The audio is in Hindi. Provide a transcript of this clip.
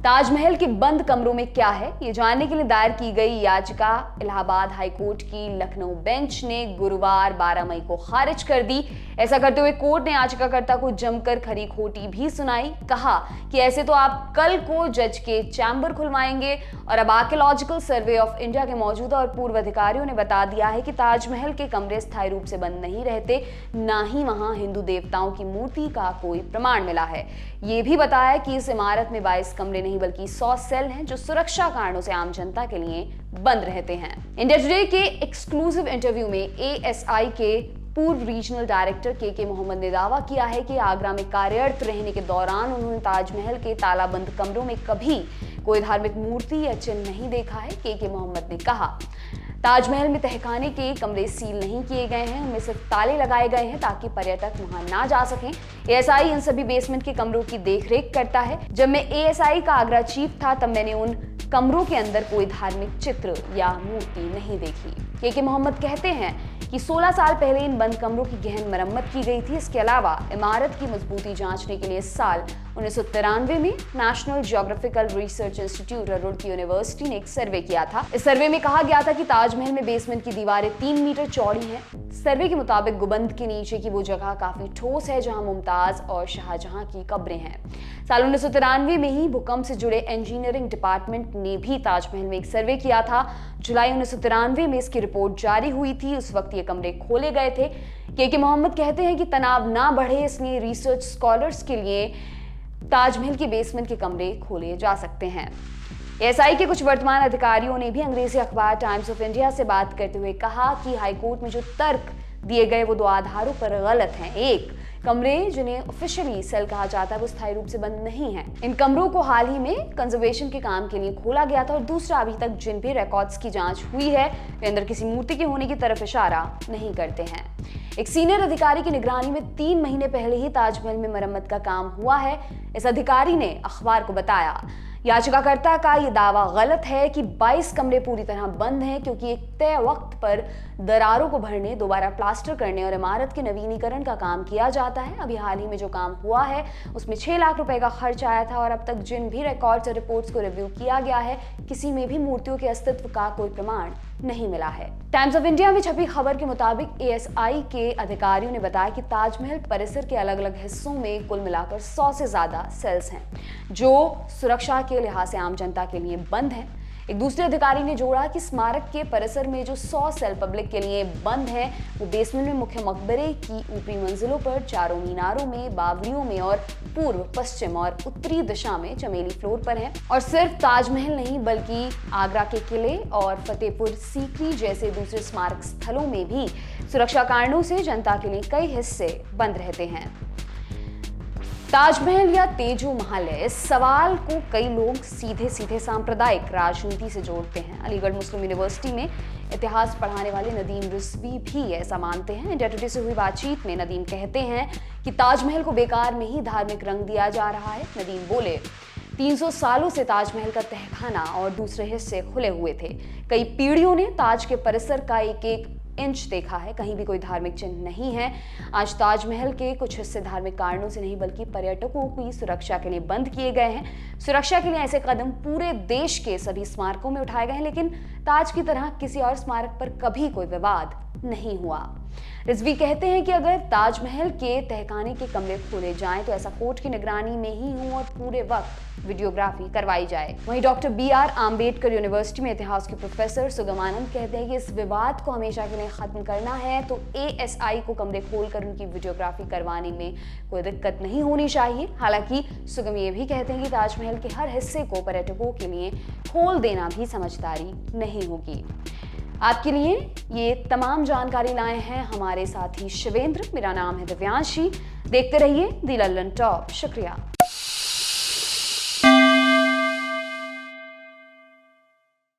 ताजमहल के बंद कमरों में क्या है, ये जानने के लिए दायर की गई याचिका इलाहाबाद हाईकोर्ट की लखनऊ बेंच ने गुरुवार 12 मई को खारिज कर दी। ऐसा करते हुए कोर्ट ने याचिकाकर्ता को जमकर खरी खोटी भी सुनाई। कहा कि ऐसे तो आप कल को जज के चैम्बर खुलवाएंगे। और अब आर्कियोलॉजिकल सर्वे ऑफ इंडिया के मौजूदा और पूर्व अधिकारियों ने बता दिया है कि ताजमहल के कमरे स्थायी रूप से बंद नहीं रहते, ना ही वहां हिंदू देवताओं की मूर्ति का कोई प्रमाण मिला है। ये भी बताया कि इस इमारत में 22 कमरे नहीं बल्कि 100 सेल हैं जो सुरक्षा कारणों से आम जनता के लिए बंद रहते हैं। इंडिया टुडे के एक्सक्लूसिव इंटरव्यू में एएसआई के पूर्व रीजनल डायरेक्टर के मोहम्मद ने दावा किया है कि आगरा में कार्यरत रहने के दौरान उन्होंने ताजमहल के तालाबंद कमरों में कभी कोई धार्मिक मूर्ति या चिन्ह नहीं देखा है। के मोहम्मद ने कहा, ताजमहल में तहखाने के कमरे सील नहीं किए गए हैं, उनमें सिर्फ ताले लगाए गए हैं ताकि पर्यटक वहां ना जा सकें। एएसआई इन सभी बेसमेंट के कमरों की देखरेख करता है। जब मैं एएसआई का आगरा चीफ था तब मैंने उन कमरों के अंदर कोई धार्मिक चित्र या मूर्ति नहीं देखी। के मोहम्मद कहते हैं कि 16 साल पहले इन बंद कमरों की गहन मरम्मत की गई थी। इसके अलावा इमारत की मजबूती जांचने के लिए इस साल 1993 में नेशनल जियोग्राफिकल रिसर्च इंस्टीट्यूट और रुड़की यूनिवर्सिटी ने एक सर्वे किया था। इस सर्वे में कहा गया था कि ताजमहल में बेसमेंट की दीवारें 3 मीटर चौड़ी हैं। सर्वे के मुताबिक गुंबद के नीचे की वो जगह काफी ठोस है जहां मुमताज और शाहजहां की कब्रें हैं। साल 1993 में ही भूकंप से जुड़े इंजीनियरिंग डिपार्टमेंट ने भी ताजमहल में एक सर्वे किया था। जुलाई 1993 में इसकी रिपोर्ट जारी हुई थी। उस वक्त ये कमरे खोले गए थे। के मोहम्मद कहते हैं कि तनाव ना बढ़े इसलिए रिसर्च स्कॉलर्स के लिए ताजमहल के बेसमेंट के कमरे खोले जा सकते हैं। एएसआई के कुछ वर्तमान अधिकारियों ने भी अंग्रेजी अखबार टाइम्स ऑफ इंडिया से बात करते हुए कहा कि हाईकोर्ट में जो तर्क दिए गए वो 2 आधारों पर गलत हैं। एक, कमरे जिन्हें ऑफिशियली सेल कहा जाता है वो स्थायी रूप से बंद नहीं है। इन कमरों को हाल ही में कंजर्वेशन के काम के लिए खोला गया था। और दूसरा, अभी तक जिन भी रिकॉर्ड्स की जांच हुई है वे अंदर किसी मूर्ति के होने की तरफ इशारा नहीं करते हैं। एक सीनियर अधिकारी की निगरानी में 3 महीने पहले ही ताजमहल में मरम्मत का काम हुआ है। इस अधिकारी ने अखबार को बताया, याचिकाकर्ता का यह दावा गलत है कि 22 कमरे पूरी तरह बंद हैं क्योंकि एक तय वक्त पर दरारों को भरने, दोबारा प्लास्टर करने और इमारत के नवीनीकरण का काम किया जाता है। अभी हाल ही में जो काम हुआ है उसमें 6 लाख रुपए का खर्च आया था और अब तक जिन भी रिकॉर्ड्स और रिपोर्ट्स को रिव्यू किया गया है किसी में भी मूर्तियों के अस्तित्व का कोई प्रमाण नहीं मिला है। टाइम्स ऑफ इंडिया में छपी खबर के मुताबिक एएसआई के अधिकारियों ने बताया कि ताजमहल परिसर के अलग अलग हिस्सों में कुल मिलाकर 100 से ज्यादा सेल्स हैं जो सुरक्षा के लिहाज से आम जनता के लिए बंद हैं। एक दूसरे अधिकारी ने जोड़ा कि स्मारक के परिसर में जो 100 सेल पब्लिक के लिए बंद हैं वो बेसमेंट में मुख्य मकबरे की ऊपरी मंजिलों पर, चारों मीनारों में, बावड़ियों में और पूर्व, पश्चिम और उत्तरी दिशा में चमेली फ्लोर पर हैं। और सिर्फ ताजमहल नहीं बल्कि आगरा के किले और फतेहपुर सीकरी जैसे दूसरे स्मारक स्थलों में भी सुरक्षा कारणों से जनता के लिए कई हिस्से बंद रहते हैं। ताजमहल या तेजो महल है, इस सवाल को कई लोग सीधे सीधे सांप्रदायिक राजनीति से जोड़ते हैं। अलीगढ़ मुस्लिम यूनिवर्सिटी में इतिहास पढ़ाने वाले नदीम रिजवी भी ऐसा मानते हैं। इंडिया टुडे से हुई बातचीत में नदीम कहते हैं कि ताजमहल को बेकार में ही धार्मिक रंग दिया जा रहा है। नदीम बोले, 300 सालों से ताजमहल का तहखाना और दूसरे हिस्से खुले हुए थे। कई पीढ़ियों ने ताज के परिसर का एक एक इंच देखा है, कहीं भी कोई धार्मिक चिन्ह नहीं है। आज ताजमहल के कुछ हिस्से धार्मिक कारणों से नहीं बल्कि पर्यटकों की सुरक्षा के लिए बंद किए गए हैं। सुरक्षा के लिए ऐसे कदम पूरे देश के सभी स्मारकों में उठाए गए हैं, लेकिन ताज की तरह किसी और स्मारक पर कभी कोई विवाद नहीं हुआ। रिजवी कहते हैं कि अगर ताजमहल के तहखाने के कमरे खोले जाएं तो ऐसा कोर्ट की निगरानी में ही हो और पूरे वक्त वीडियोग्राफी करवाई जाए। वहीं डॉक्टर BR आम्बेडकर यूनिवर्सिटी में इतिहास के प्रोफेसर सुगमानंद कहते हैं कि इस विवाद को हमेशा के लिए खत्म करना है तो एएसआई को कमरे खोलकर उनकी वीडियोग्राफी करवाने में कोई दिक्कत नहीं होनी चाहिए। हालांकि सुगम ये भी कहते हैं कि ताजमहल के हर हिस्से को पर्यटकों के लिए खोल देना भी समझदारी नहीं होगी। आपके लिए ये तमाम जानकारी लाए हैं हमारे साथी शिवेंद्र। मेरा नाम है दिव्यांशी। देखते रहिए दी लल्लन टॉप। शुक्रिया।